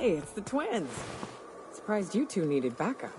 Hey, it's the twins. Surprised you two needed backup.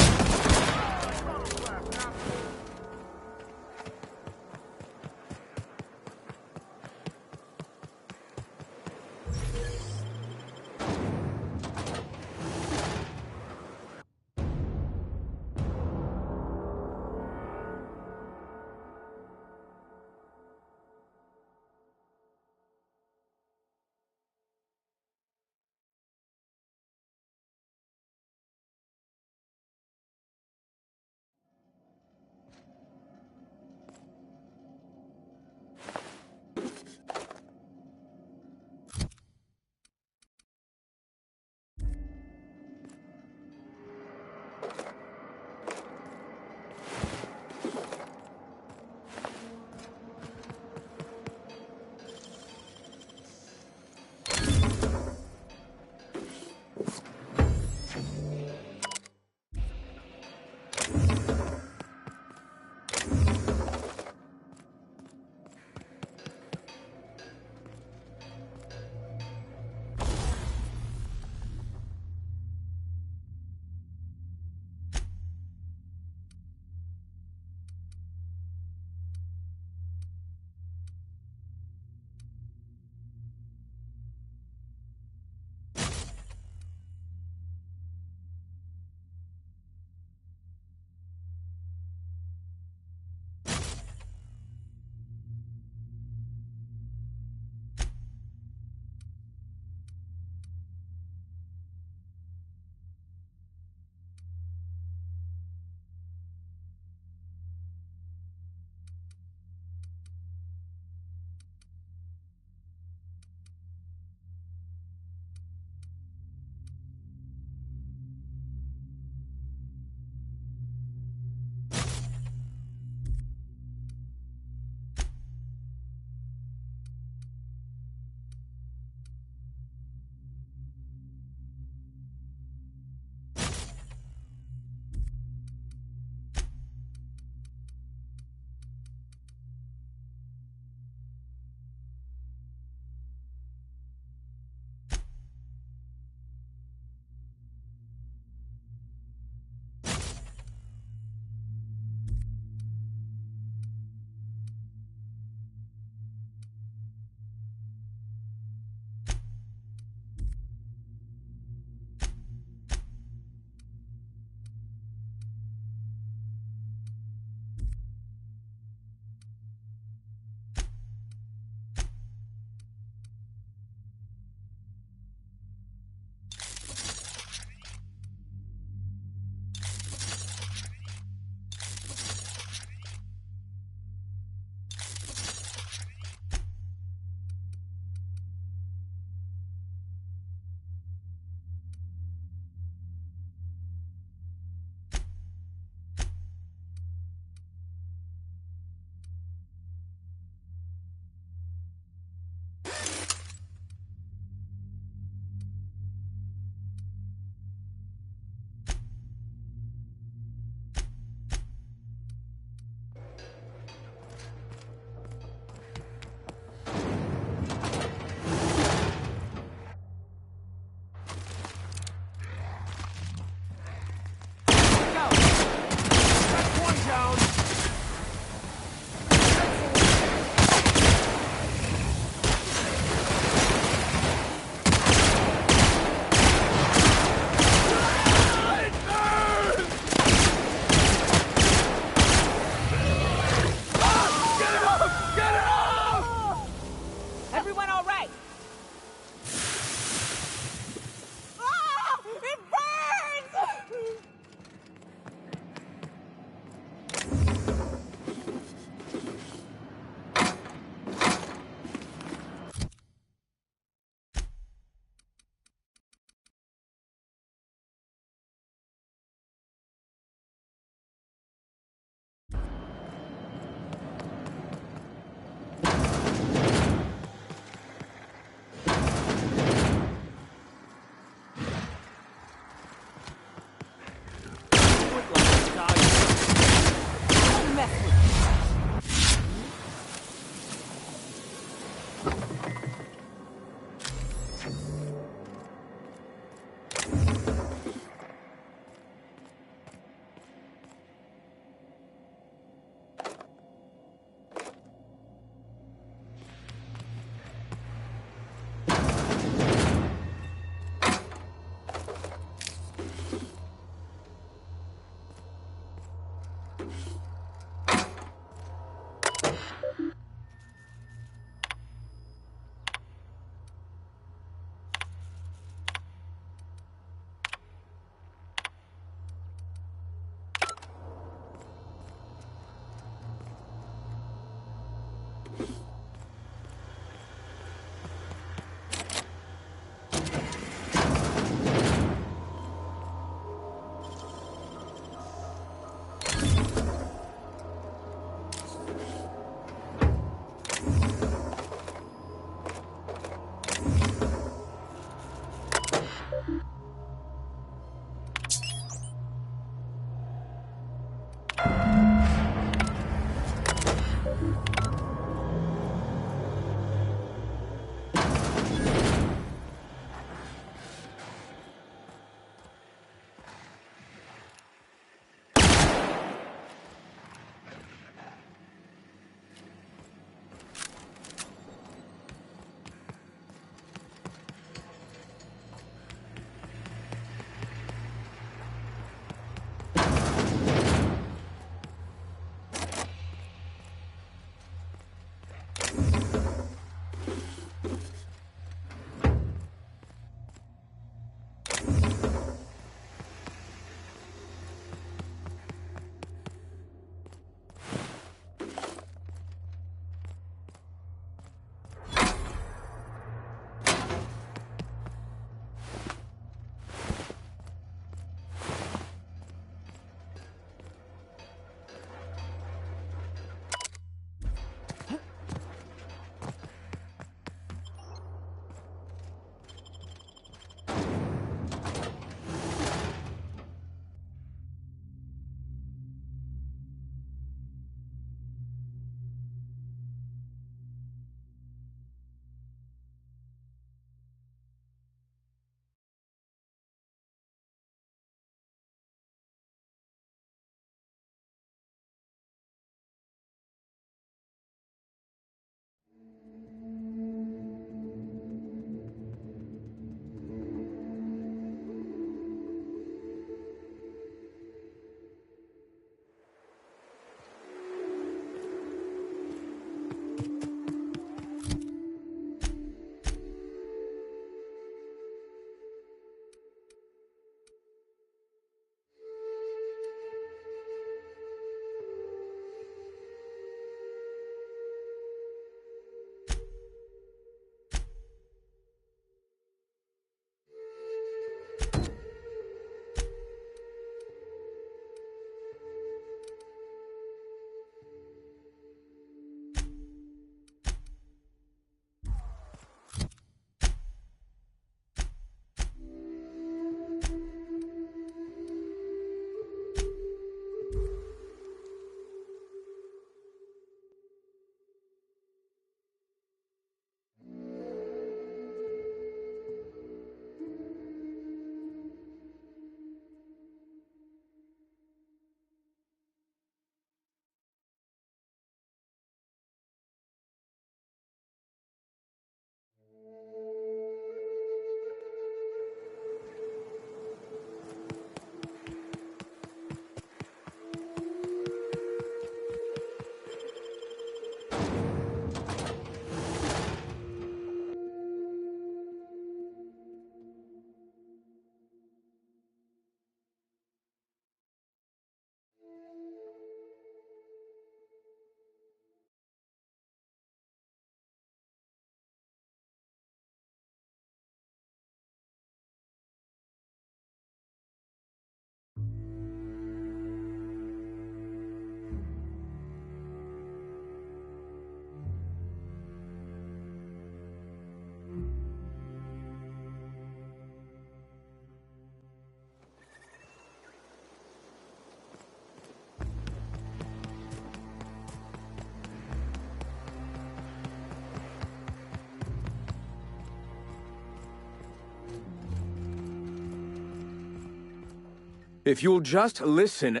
If you'll just listen...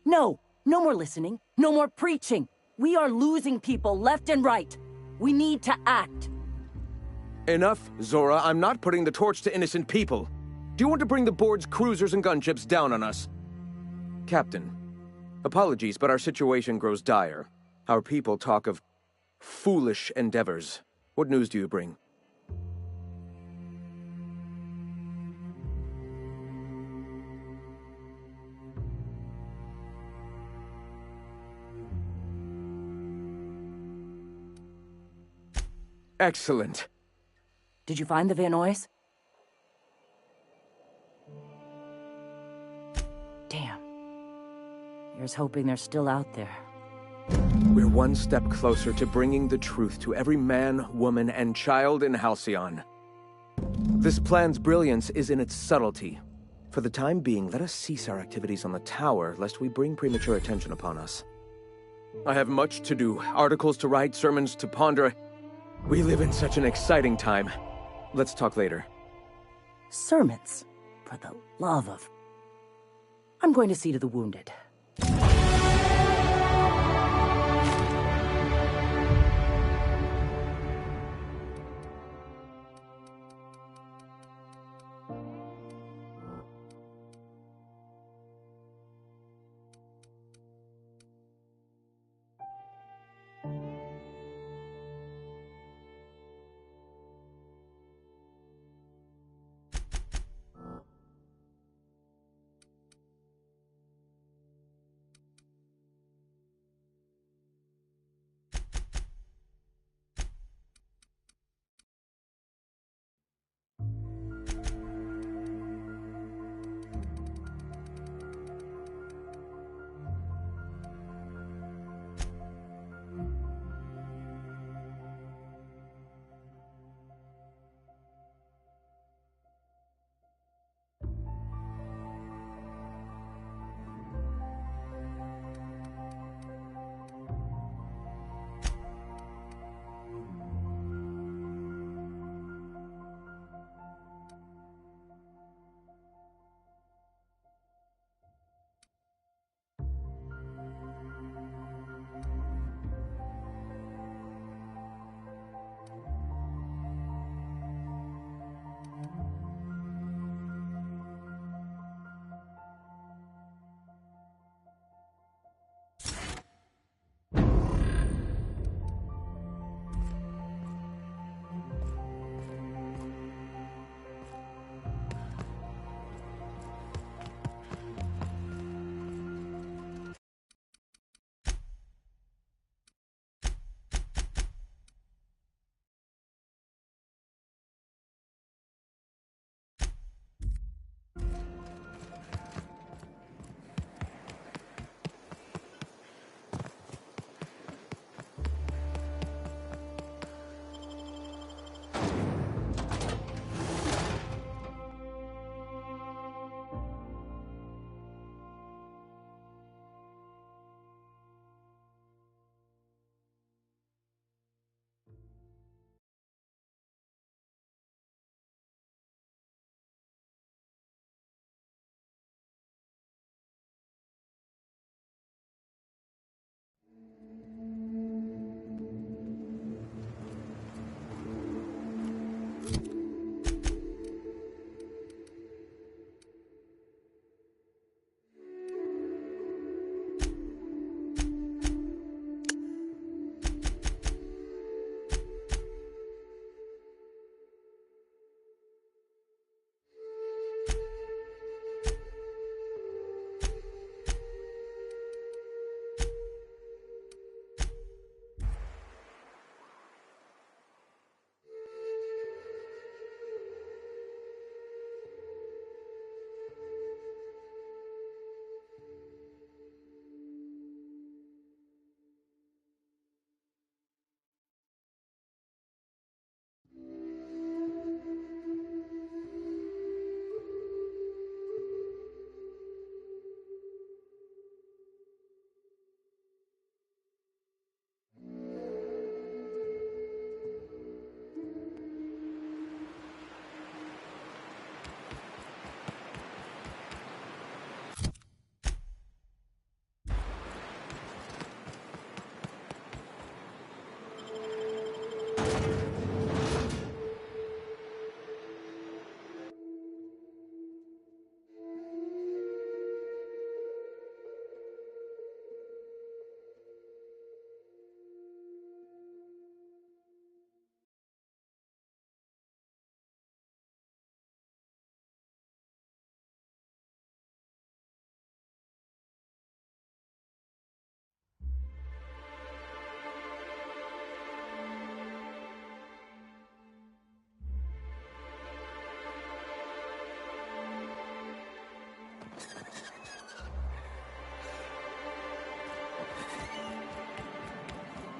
No! No more listening. No more preaching. We are losing people left and right. We need to act. Enough, Zora. I'm not putting the torch to innocent people. Do you want to bring the board's cruisers and gunships down on us? Captain, apologies, but our situation grows dire. Our people talk of foolish endeavors. What news do you bring? Excellent. Did you find the Vanoys? Damn. Here's hoping they're still out there. We're one step closer to bringing the truth to every man, woman, and child in Halcyon. This plan's brilliance is in its subtlety. For the time being, let us cease our activities on the tower, lest we bring premature attention upon us. I have much to do, articles to write, sermons to ponder. We live in such an exciting time. Let's talk later. Sermons? For the love of... I'm going to see to the wounded.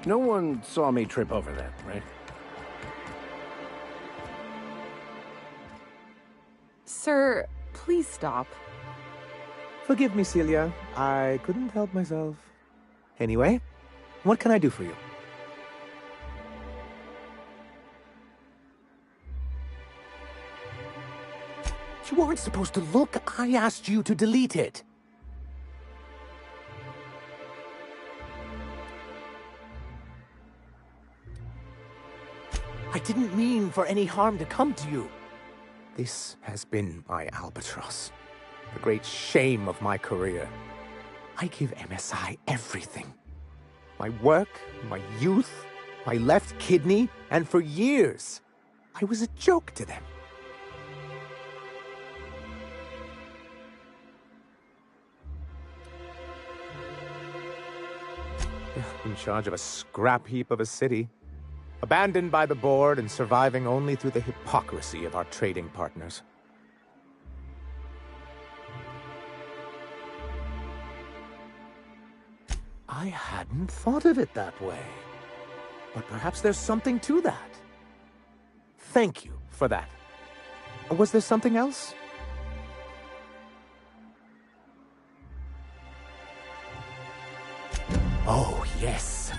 No one saw me trip over that, right? Sir, please stop. Forgive me, Celia. I couldn't help myself. Anyway, what can I do for you? You weren't supposed to look. I asked you to delete it. I didn't mean for any harm to come to you. This has been my albatross. The great shame of my career. I give MSI everything. My work, my youth, my left kidney, and for years, I was a joke to them. In charge of a scrap heap of a city, abandoned by the board and surviving only through the hypocrisy of our trading partners. I hadn't thought of it that way, but perhaps there's something to that. Thank you for that. Was there something else? Oh, yes.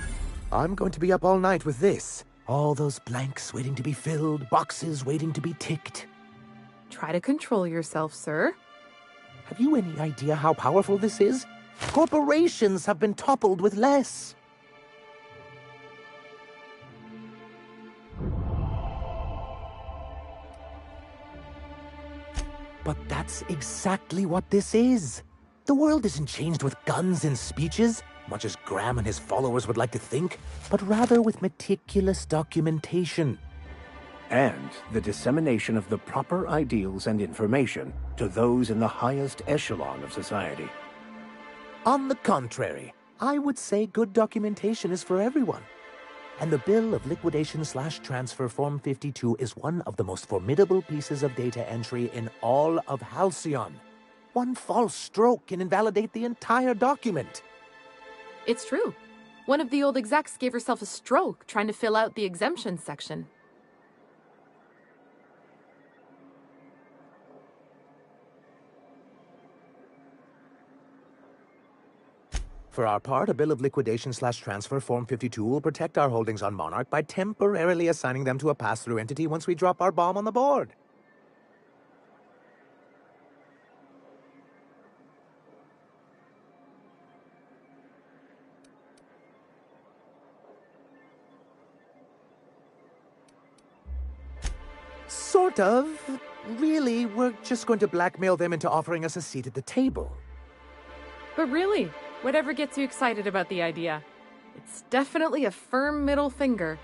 I'm going to be up all night with this. All those blanks waiting to be filled, boxes waiting to be ticked. Try to control yourself, sir. Have you any idea how powerful this is? Corporations have been toppled with less. But that's exactly what this is. The world isn't changed with guns and speeches, much as Graham and his followers would like to think, but rather with meticulous documentation. And the dissemination of the proper ideals and information to those in the highest echelon of society. On the contrary, I would say good documentation is for everyone. And the Bill of Liquidation/Transfer Form 52 is one of the most formidable pieces of data entry in all of Halcyon. One false stroke can invalidate the entire document. It's true. One of the old execs gave herself a stroke trying to fill out the exemption section. For our part, a Bill of Liquidation/Transfer Form 52 will protect our holdings on Monarch by temporarily assigning them to a pass-through entity once we drop our bomb on the board. Sort of. Really, we're just going to blackmail them into offering us a seat at the table. But really, whatever gets you excited about the idea, it's definitely a firm middle finger.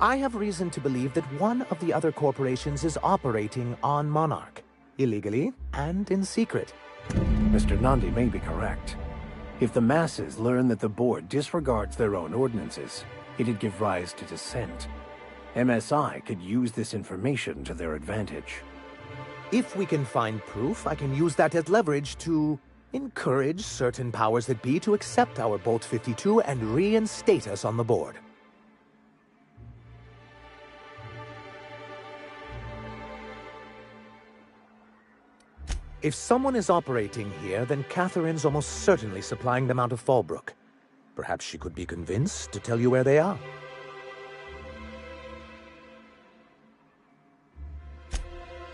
I have reason to believe that one of the other corporations is operating on Monarch, illegally and in secret. Mr. Nandi may be correct. If the masses learn that the board disregards their own ordinances, it'd give rise to dissent. MSI could use this information to their advantage. If we can find proof, I can use that as leverage to encourage certain powers that be to accept our Bolt 52 and reinstate us on the board. If someone is operating here, then Catherine's almost certainly supplying them out of Fallbrook. Perhaps she could be convinced to tell you where they are.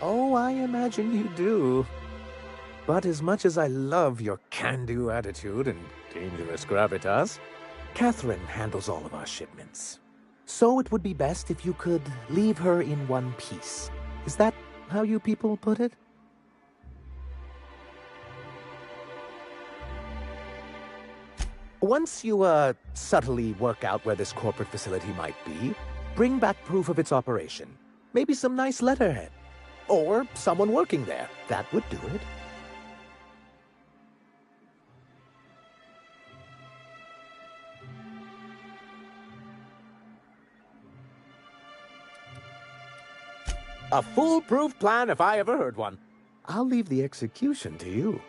Oh, I imagine you do. But as much as I love your can-do attitude and dangerous gravitas, Catherine handles all of our shipments. So it would be best if you could leave her in one piece. Is that how you people put it? Once you, subtly work out where this corporate facility might be, bring back proof of its operation. Maybe some nice letterhead. Or someone working there. That would do it. A foolproof plan if I ever heard one. I'll leave the execution to you.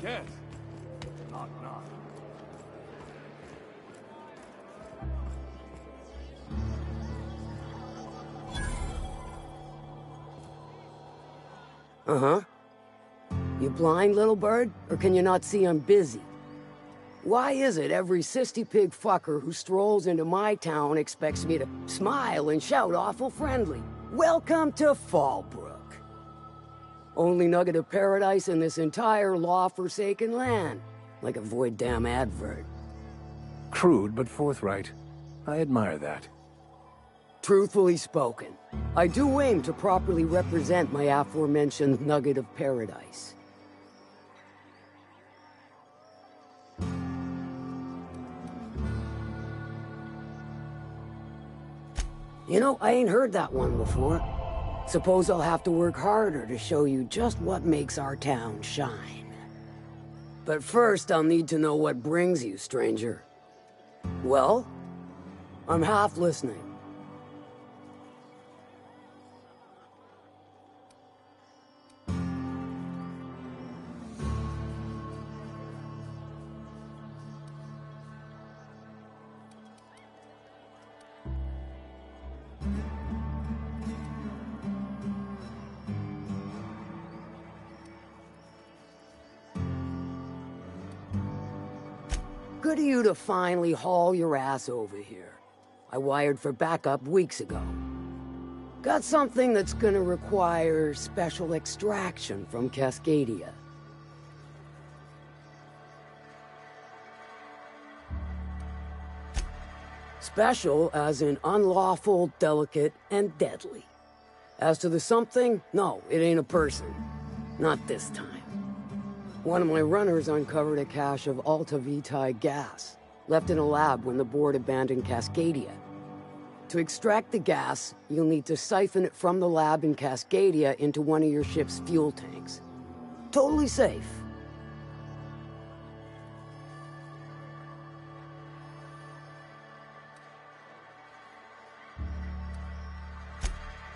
Yes. Knock, knock. Uh-huh. You blind, little bird? Or can you not see I'm busy? Why is it every sissy pig fucker who strolls into my town expects me to smile and shout awful friendly? Welcome to Fallbrook. Only nugget of paradise in this entire law-forsaken land. Like a void damn advert. Crude but forthright. I admire that. Truthfully spoken, I do aim to properly represent my aforementioned nugget of paradise. You know, I ain't heard that one before. Suppose I'll have to work harder to show you just what makes our town shine. But first, I'll need to know what brings you, stranger. Well, I'm half listening. Good of you to finally haul your ass over here. I wired for backup weeks ago. Got something that's gonna require special extraction from Cascadia. Special as in unlawful, delicate, and deadly. As to the something, no, it ain't a person. Not this time. One of my runners uncovered a cache of Alta Vitae gas, left in a lab when the board abandoned Cascadia. To extract the gas, you'll need to siphon it from the lab in Cascadia into one of your ship's fuel tanks. Totally safe.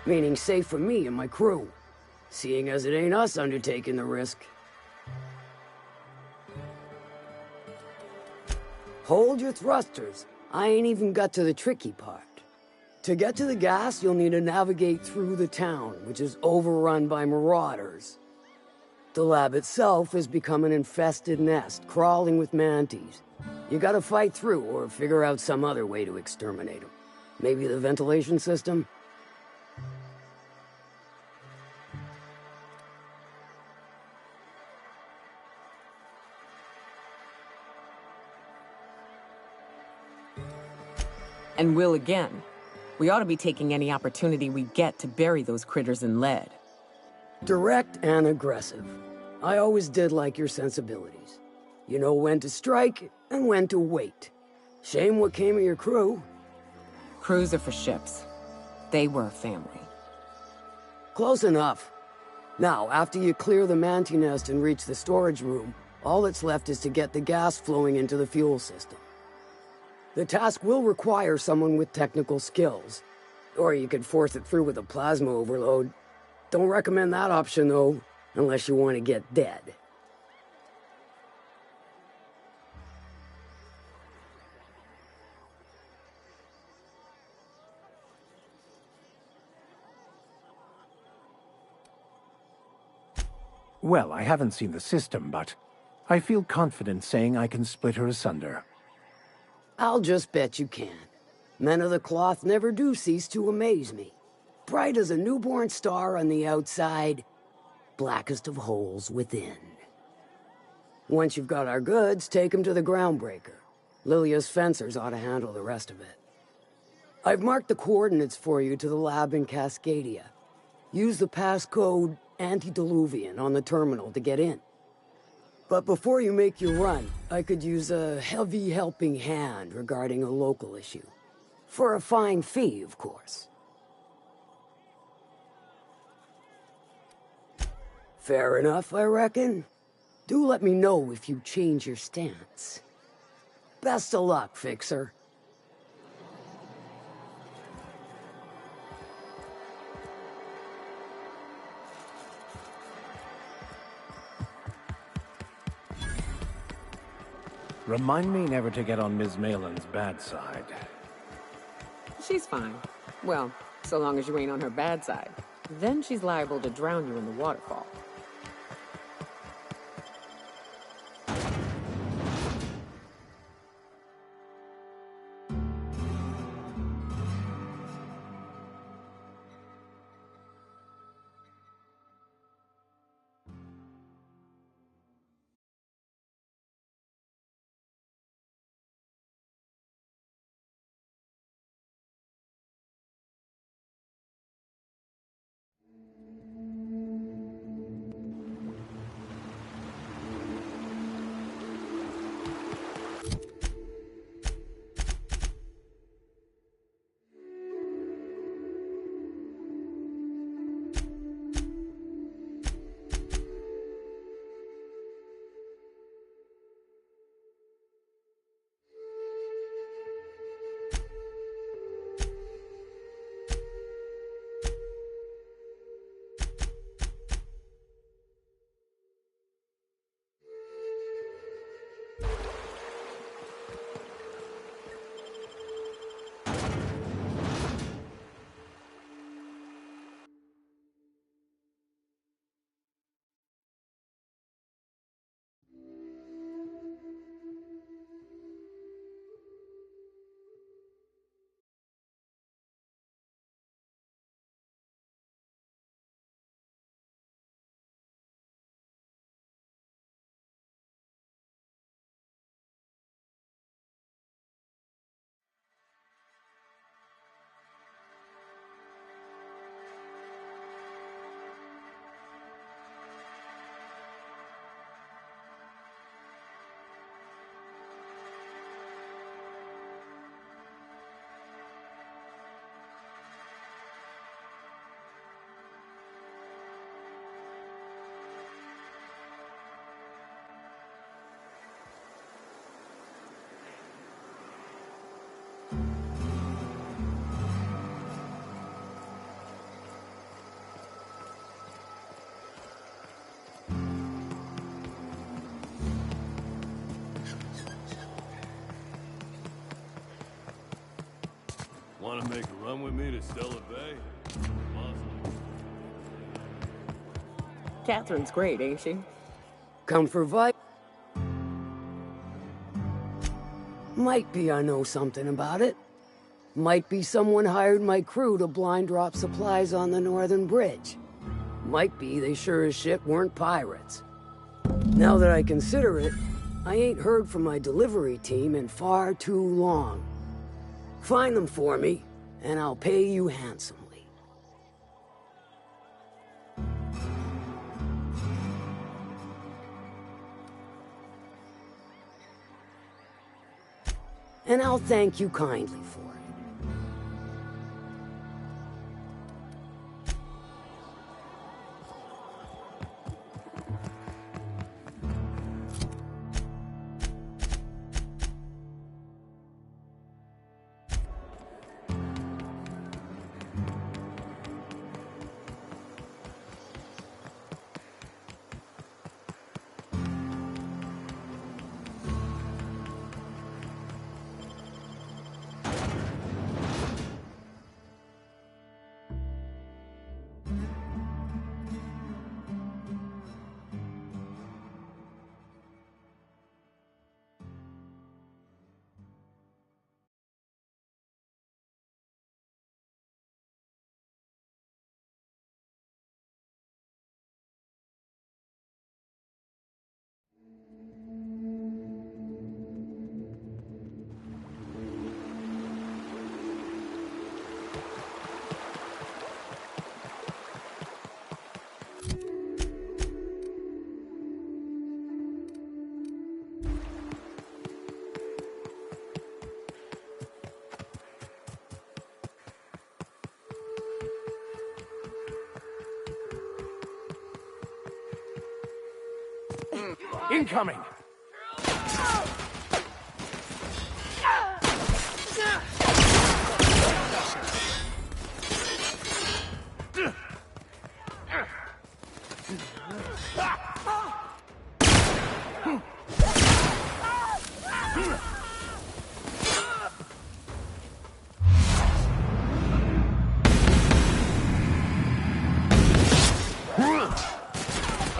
Meaning safe for me and my crew, seeing as it ain't us undertaking the risk. Hold your thrusters. I ain't even got to the tricky part. To get to the gas, you'll need to navigate through the town, which is overrun by marauders. The lab itself has become an infested nest, crawling with mantis. You gotta fight through or figure out some other way to exterminate them. Maybe the ventilation system? And will again. We ought to be taking any opportunity we get to bury those critters in lead. Direct and aggressive. I always did like your sensibilities. You know when to strike and when to wait. Shame what came of your crew. Crews are for ships. They were a family. Close enough. Now, after you clear the manti nest and reach the storage room, all that's left is to get the gas flowing into the fuel system. The task will require someone with technical skills. Or you could force it through with a plasma overload. Don't recommend that option, though, unless you want to get dead. Well, I haven't seen the system, but I feel confident saying I can split her asunder. I'll just bet you can. Men of the cloth never do cease to amaze me. Bright as a newborn star on the outside, blackest of holes within. Once you've got our goods, take them to the groundbreaker. Lilia's fencers ought to handle the rest of it. I've marked the coordinates for you to the lab in Cascadia. Use the passcode Antediluvian on the terminal to get in. But before you make your run, I could use a heavy helping hand regarding a local issue. For a fine fee, of course. Fair enough, I reckon. Do let me know if you change your stance. Best of luck, Fixer. Remind me never to get on Ms. Malin's bad side. She's fine. Well, so long as you ain't on her bad side. Then she's liable to drown you in the waterfall. Want to make a run with me to Stella Bay? Awesome. Catherine's great, ain't she? Come for Vi. Might be I know something about it. Might be someone hired my crew to blind drop supplies on the northern bridge. Might be they sure as shit weren't pirates. Now that I consider it, I ain't heard from my delivery team in far too long. Find them for me, and I'll pay you handsomely. And I'll thank you kindly for it. Incoming!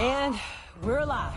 And we're alive.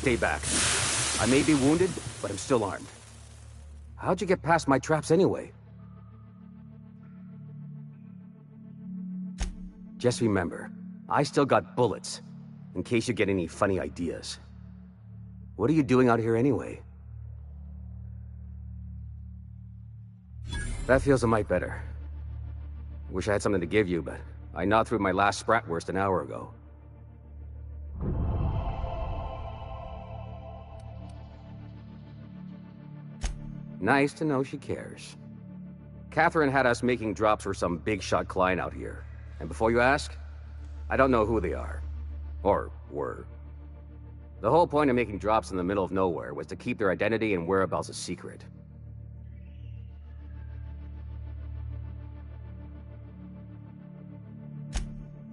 stay back. I may be wounded, but I'm still armed. How'd you get past my traps anyway? Just remember, I still got bullets, in case you get any funny ideas. What are you doing out here anyway? That feels a mite better. Wish I had something to give you, but I gnawed through my last Spratwurst an hour ago. Nice to know she cares. Catherine had us making drops for some big-shot client out here. And before you ask, I don't know who they are. Or were. The whole point of making drops in the middle of nowhere was to keep their identity and whereabouts a secret.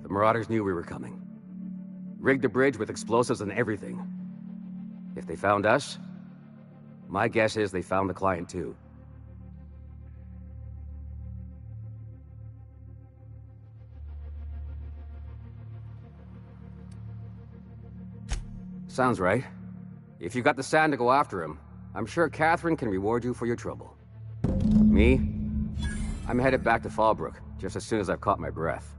The Marauders knew we were coming. Rigged the bridge with explosives and everything. If they found us, my guess is they found the client too. Sounds right. If you got the sand to go after him, I'm sure Catherine can reward you for your trouble. Me? I'm headed back to Fallbrook, just as soon as I've caught my breath.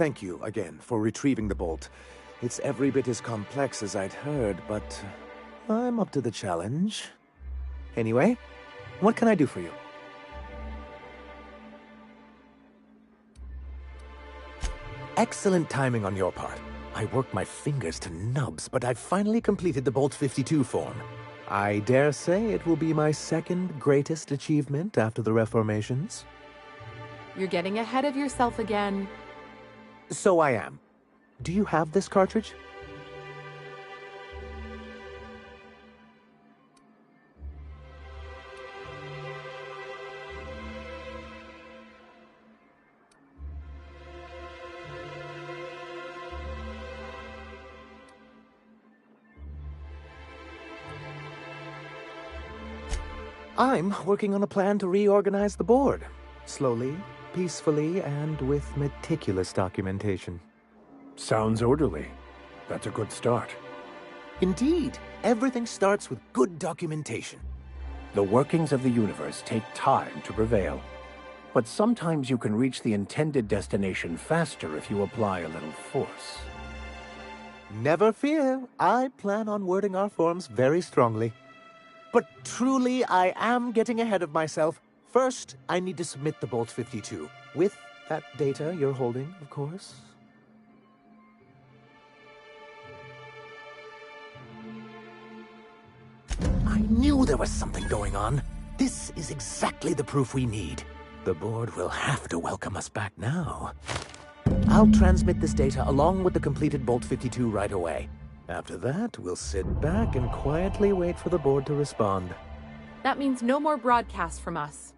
Thank you again for retrieving the bolt. It's every bit as complex as I'd heard, but I'm up to the challenge. Anyway, what can I do for you? Excellent timing on your part. I worked my fingers to nubs, but I've finally completed the Bolt 52 form. I dare say it will be my second greatest achievement after the Reformations. You're getting ahead of yourself again. So I am. Do you have this cartridge? I'm working on a plan to reorganize the board. Slowly, peacefully, and with meticulous documentation. Sounds orderly. That's a good start. Indeed, everything starts with good documentation. The workings of the universe take time to prevail. But sometimes you can reach the intended destination faster if you apply a little force. Never fear, I plan on wording our forms very strongly. But truly, I am getting ahead of myself. First, I need to submit the Bolt 52. With that data you're holding, of course. I knew there was something going on. This is exactly the proof we need. The board will have to welcome us back now. I'll transmit this data along with the completed Bolt 52 right away. After that, we'll sit back and quietly wait for the board to respond. That means no more broadcasts from us.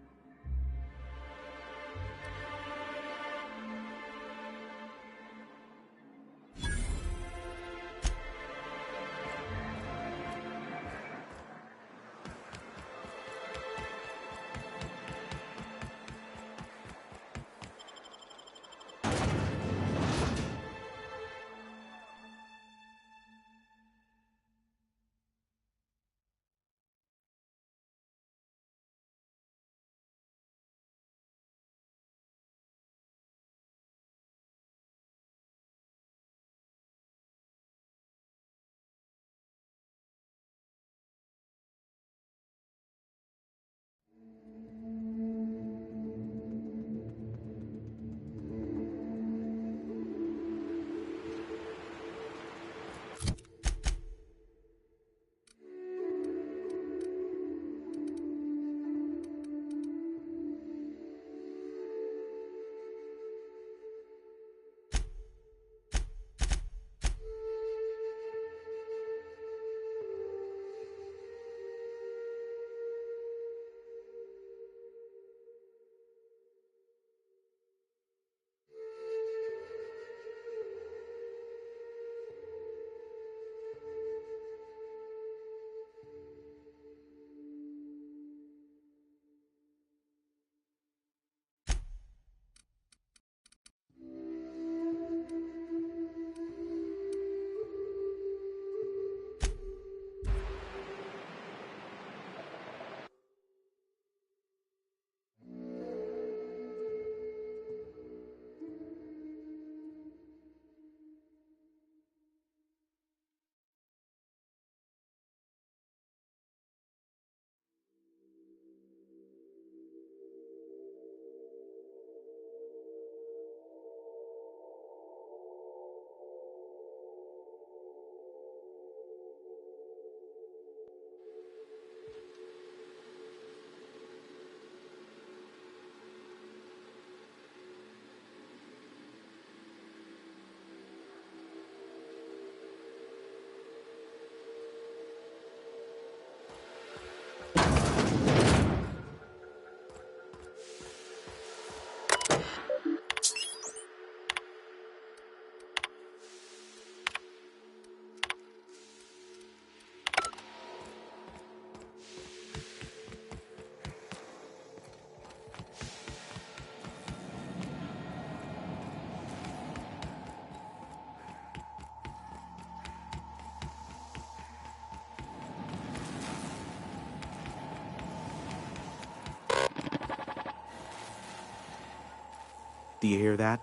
Do you hear that?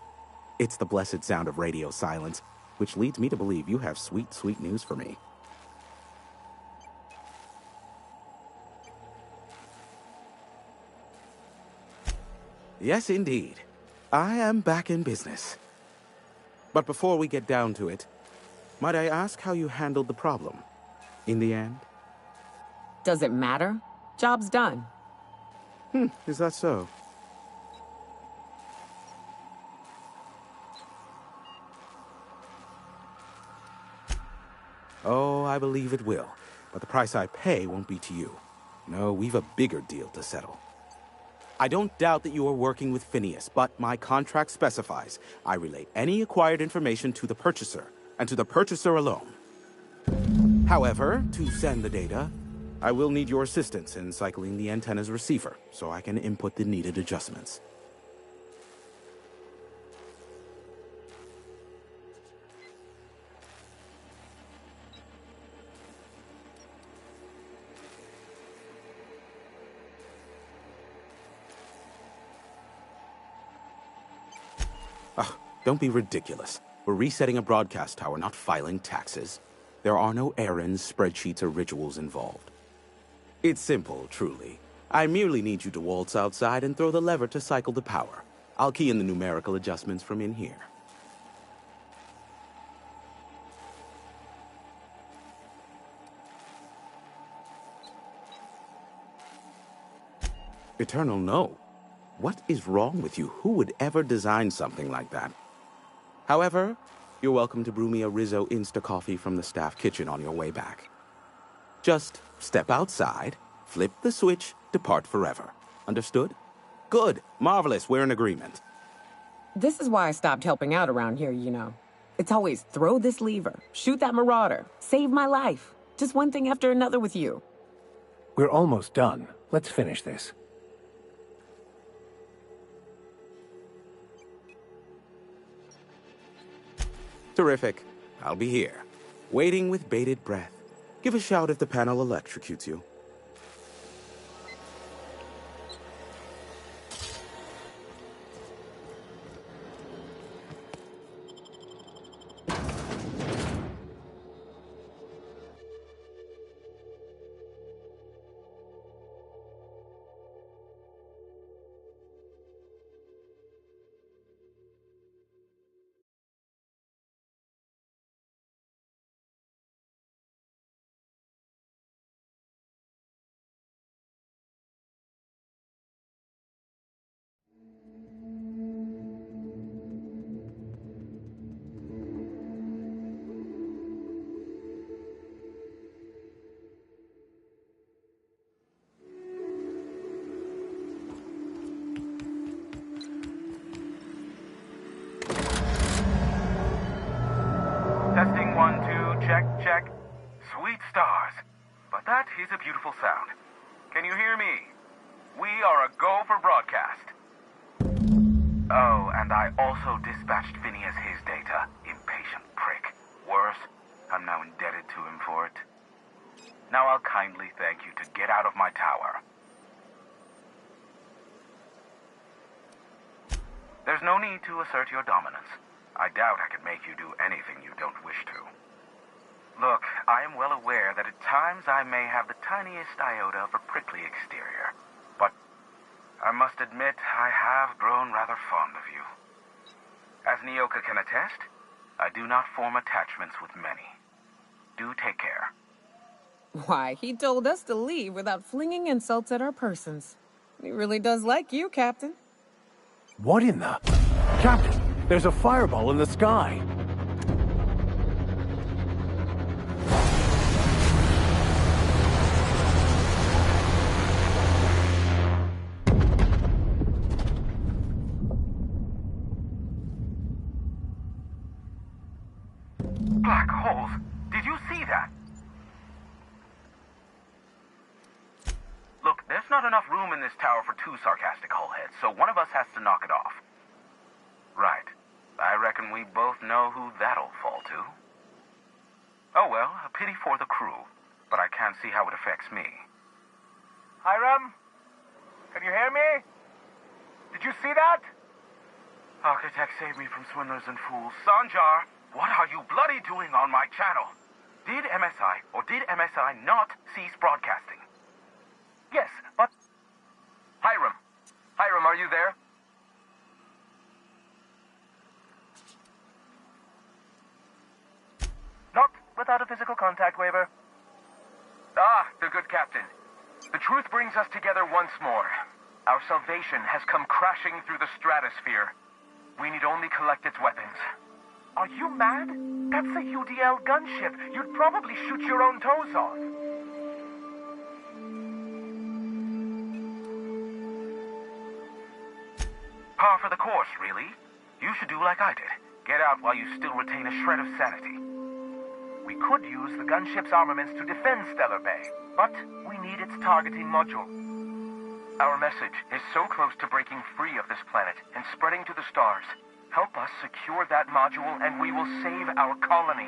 It's the blessed sound of radio silence, which leads me to believe you have sweet, sweet news for me. Yes, indeed. I am back in business. But before we get down to it, might I ask how you handled the problem? In the end? Does it matter? Job's done. Is that so? Oh, I believe it will. But the price I pay won't be to you. No, we've a bigger deal to settle. I don't doubt that you are working with Phineas, but my contract specifies I relay any acquired information to the purchaser, and to the purchaser alone. However, to send the data, I will need your assistance in cycling the antenna's receiver, so I can input the needed adjustments. Don't be ridiculous. We're resetting a broadcast tower, not filing taxes. There are no errands, spreadsheets, or rituals involved. It's simple, truly. I merely need you to waltz outside and throw the lever to cycle the power. I'll key in the numerical adjustments from in here. Eternal, no. What is wrong with you? Who would ever design something like that? However, you're welcome to brew me a Rizzo Insta-Coffee from the staff kitchen on your way back. Just step outside, flip the switch, depart forever. Understood? Good. Marvelous. We're in agreement. This is why I stopped helping out around here, you know. It's always throw this lever, shoot that marauder, save my life. Just one thing after another with you. We're almost done. Let's finish this. Terrific. I'll be here, waiting with bated breath. Give a shout if the panel electrocutes you. check, check. Sweet stars. But that is a beautiful sound. Can you hear me? We are a go for broadcast. Oh, and I also dispatched Phineas his data. Impatient prick. Worse, I'm now indebted to him for it. Now I'll kindly thank you to get out of my tower. There's no need to assert your dominance. I doubt I could make you do anything you don't wish to. Look, I am well aware that at times I may have the tiniest iota of a prickly exterior, but I must admit I have grown rather fond of you. As Nyoka can attest, I do not form attachments with many. Do take care. Why, he told us to leave without flinging insults at our persons. He really does like you, Captain. What in the... Captain, there's a fireball in the sky. Black holes! Did you see that? Look, there's not enough room in this tower for two sarcastic hullheads, so one of us has to knock it off. Right. I reckon we both know who that'll fall to. Oh well, a pity for the crew, but I can't see how it affects me. Hiram? Can you hear me? Did you see that? Architect, save me from swindlers and fools. Sanjar, what are you bloody doing on my channel? Did MSI or did MSI not cease broadcasting? Yes, but... Hiram. Hiram, are you there? Not without a physical contact waiver. Ah, the good captain. The truth brings us together once more. Our salvation has come crashing through the stratosphere. We need only collect its weapons. Are you mad? That's a UDL gunship. You'd probably shoot your own toes off. Par for the course, really. You should do like I did. Get out while you still retain a shred of sanity. We could use the gunship's armaments to defend Stellar Bay, but we need its targeting module. Our message is so close to breaking free of this planet and spreading to the stars. Help us secure that module and we will save our colony.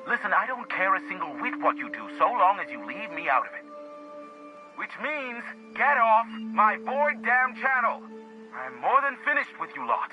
Listen, I don't care a single whit what you do so long as you leave me out of it. Which means, get off my void damn channel. I'm more than finished with you lot.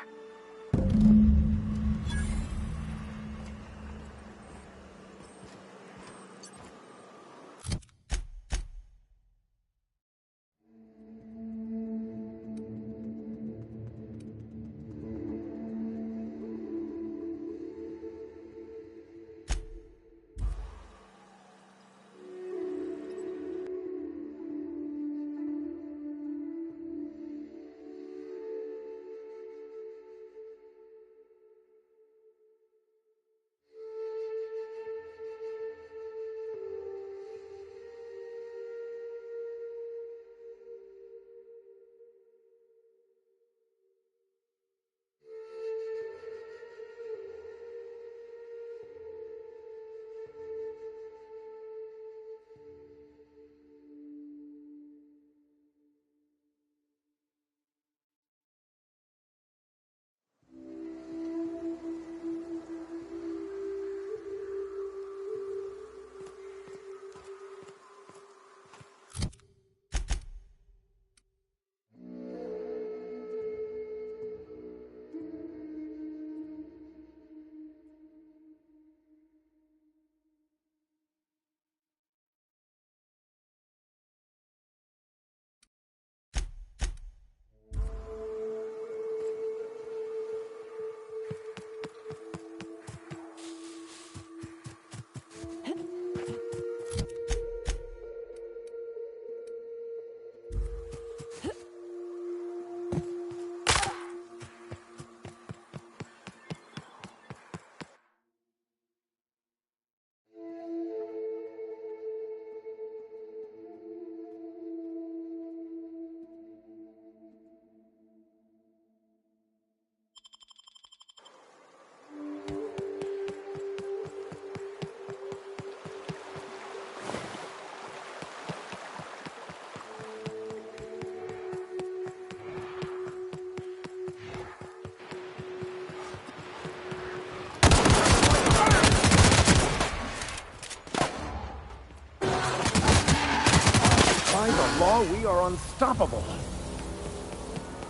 now, we are unstoppable.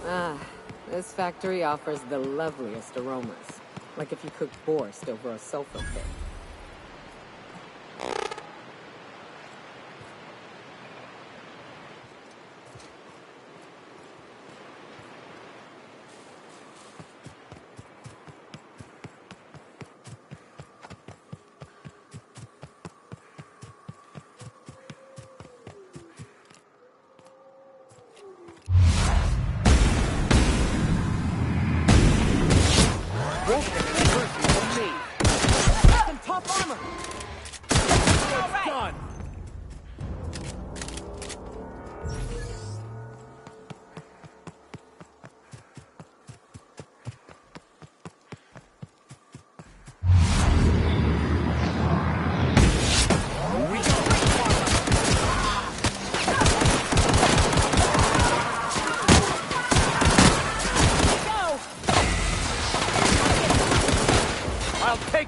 Ah, this factory offers the loveliest aromas. Like if you cooked borscht over a sulfur pit.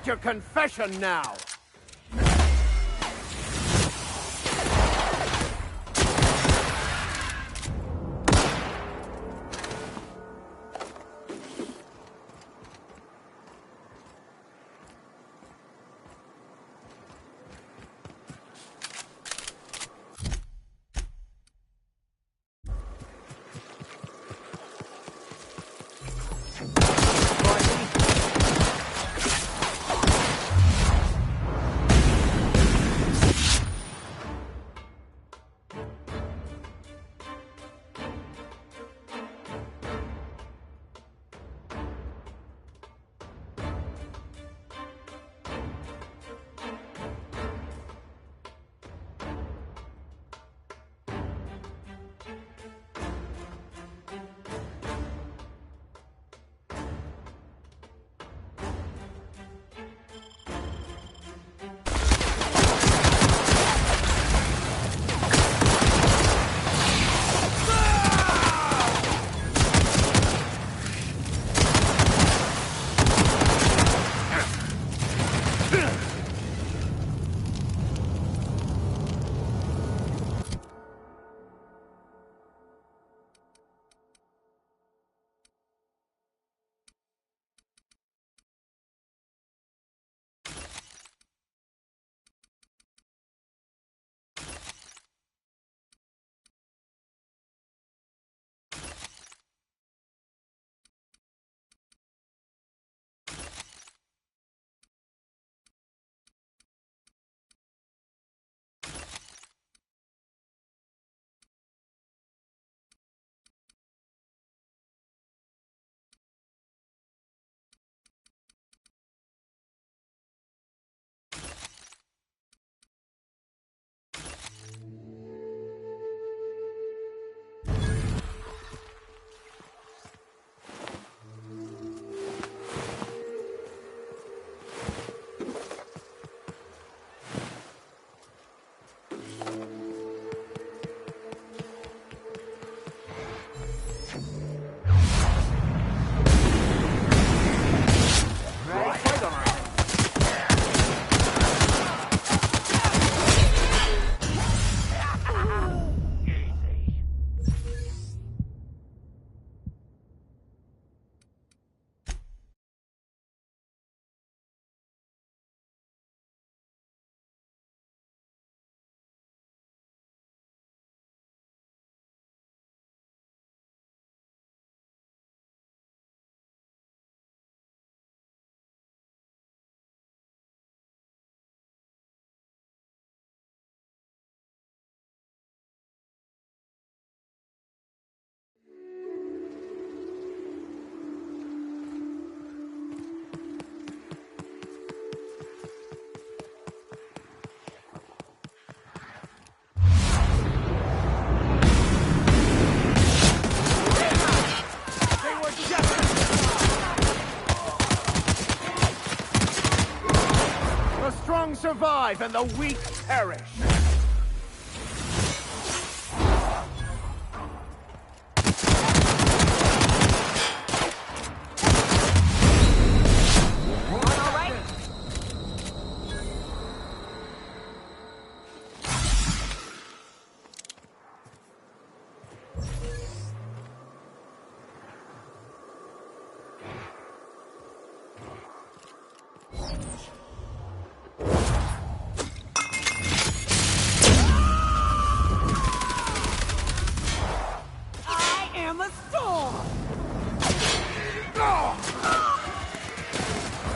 Your confession now! Survive and the weak perish.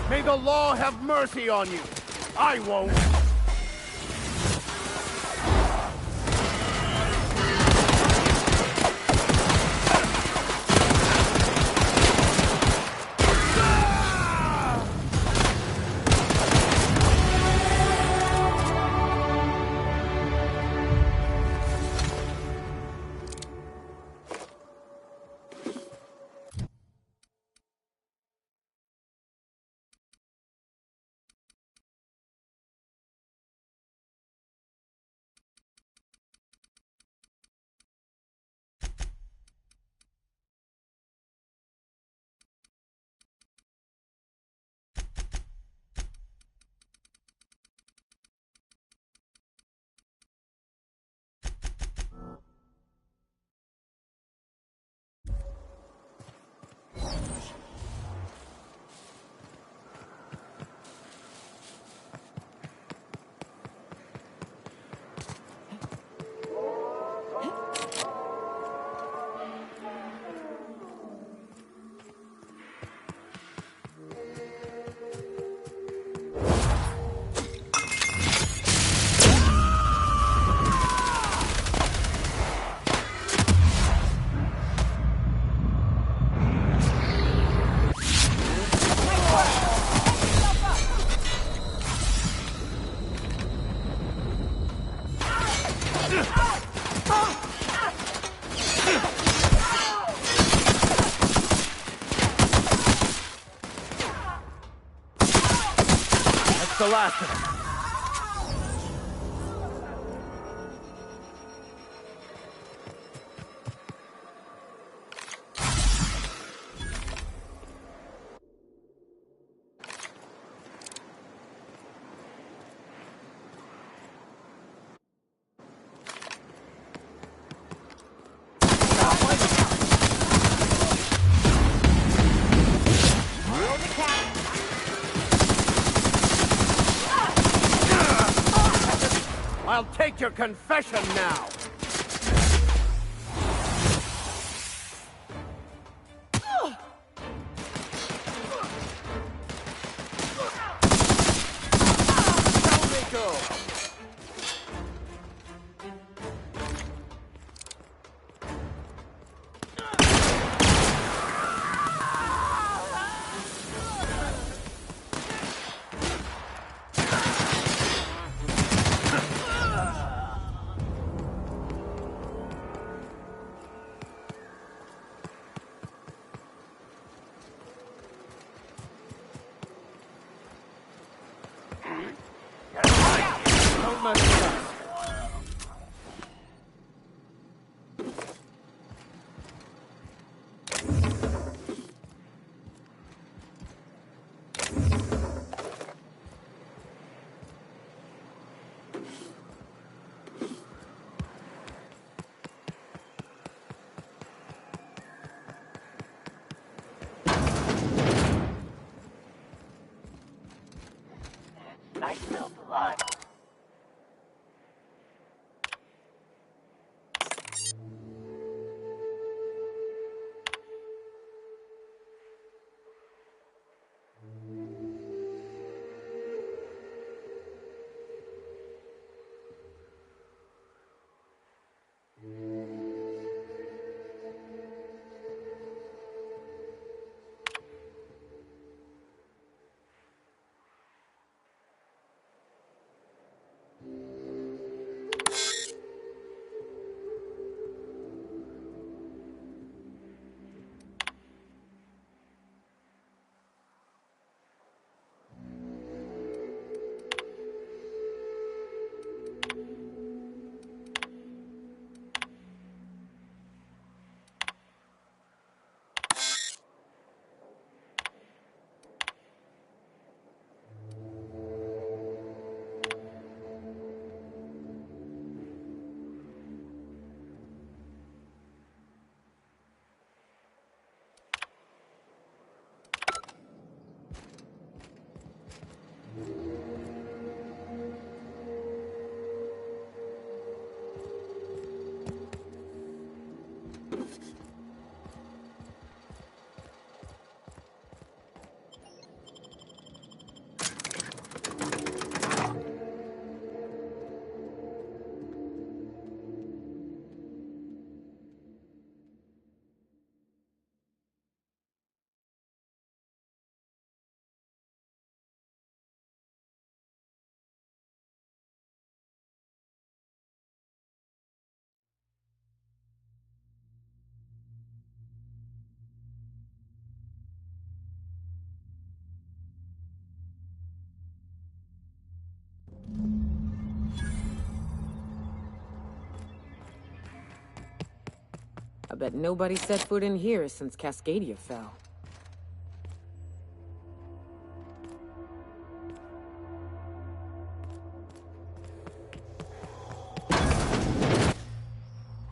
May the law have mercy on you. I won't. The last of it. I'll take your confession now! Down they go! Don't mess with us. Nice build alive. bet nobody set foot in here since Cascadia fell.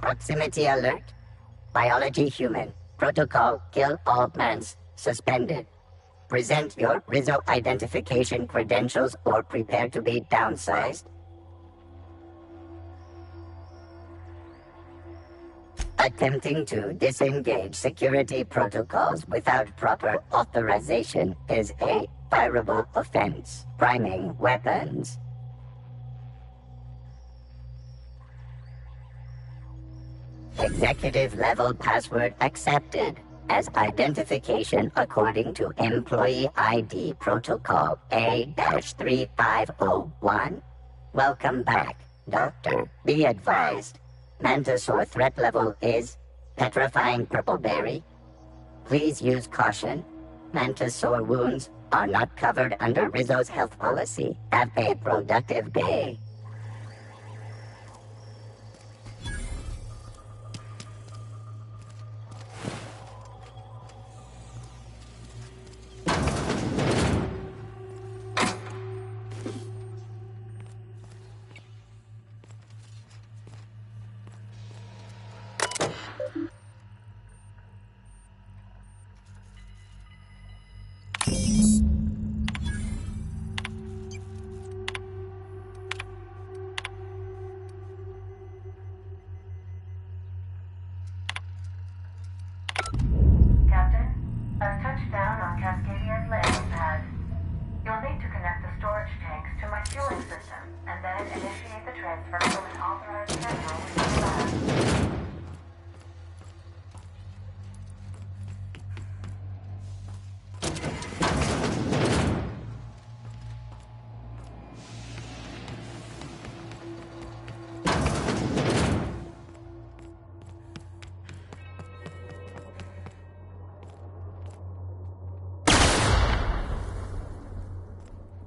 Proximity alert. Biology human. Protocol kill all plants. Suspended. Present your Rizzo identification credentials or prepare to be downsized. Attempting to disengage security protocols without proper authorization is a fireable offense. Priming weapons. Executive level password accepted as identification according to Employee ID Protocol A-3501. Welcome back, Doctor. Be advised. Mantisaur threat level is petrifying purple berry. Please use caution. Mantisaur wounds are not covered under Rizzo's health policy. Have a productive day.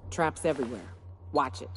Traps everywhere. Watch it.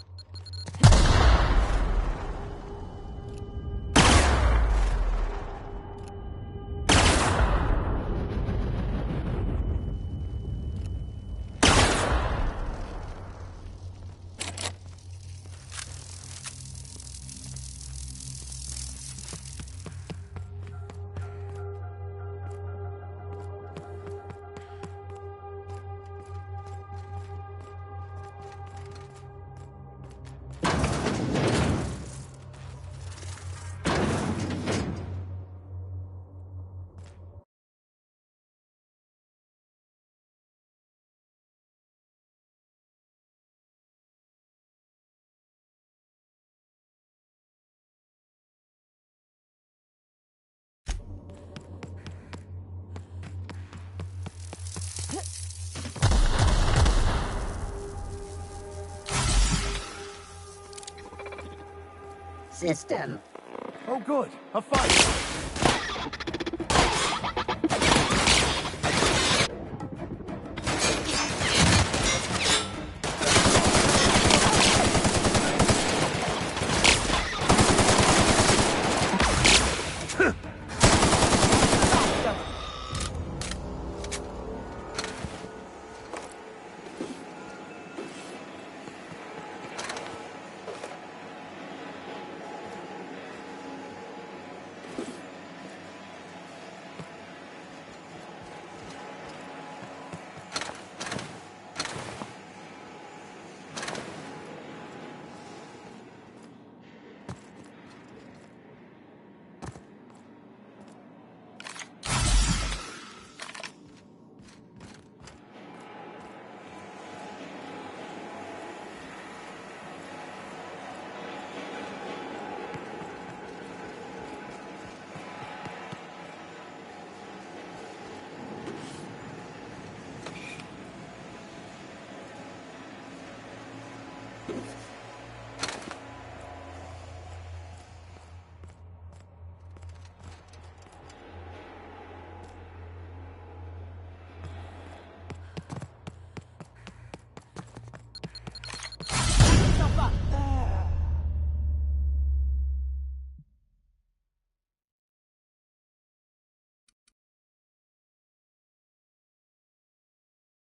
System. Oh good, a fight!